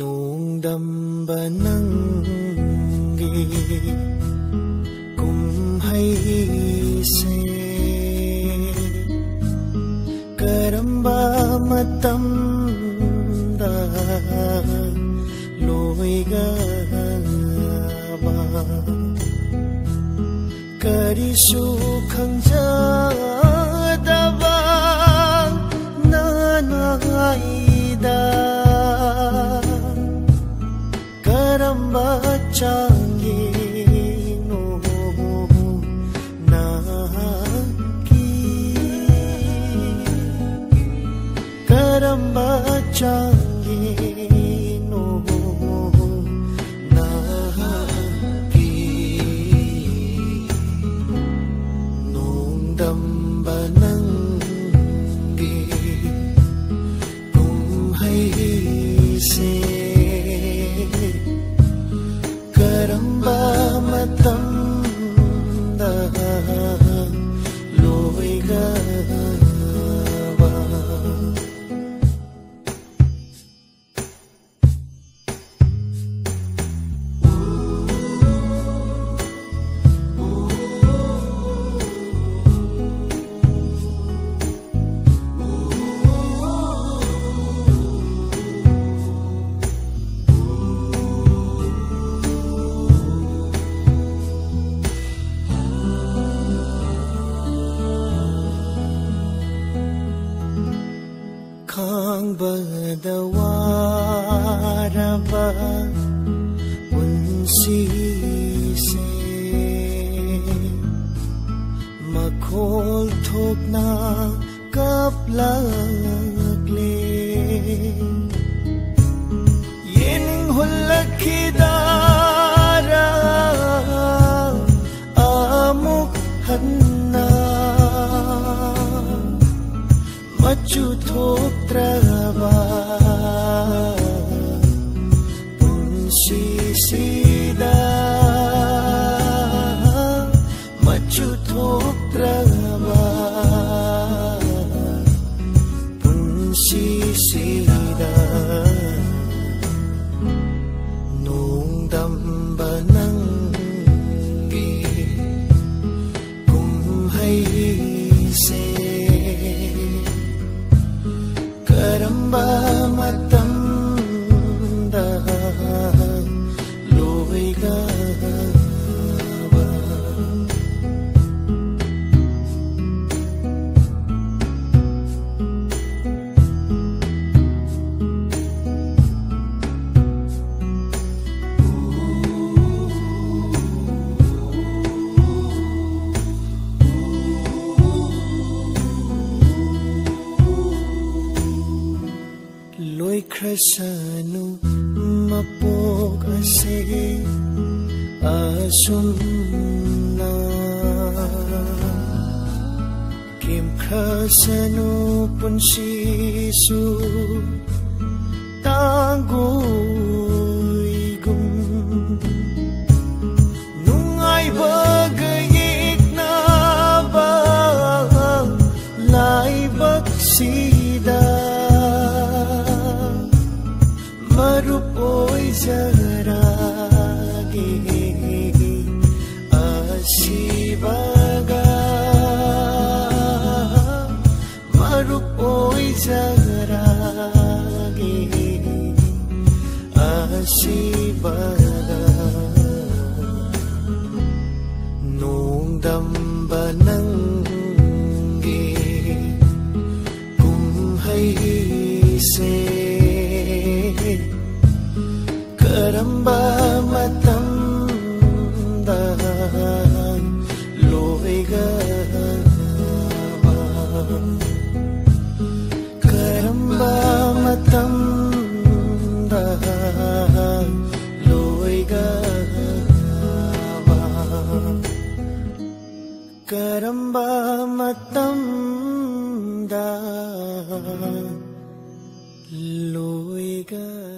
ꯅꯣꯡꯗꯝꯕ ꯅꯪꯒꯤ ꯀꯨꯝꯍꯩꯁꯦ ꯀꯔꯝꯕ ꯃꯇꯝꯗ ꯂꯣꯏꯒꯕ ꯀꯔꯤꯁꯨ ꯈꯪꯖꯗꯕ ꯅꯅꯥꯏꯗ karamba changino naki karamba changino naki nongdamba nangi kumhaise karamba matamda loigaba khangbawaraba punsise makhol thokna kaplakle yening hullakidara amuk hanna machu thoktraba punsisida machu thoktraba punsisida nongdamba nangi kumhaise karamba matamda loigaba loikrasanu mapok ase asumna kimkrasanu punsisu tangoigum nungai bagayik na ba laibak sida marup oi jarage asibaga marup oi jarage asibaga nongdamba nangi kumhaise karamba matamda loigaba karamba matamda loigaba karamba matamda loigaba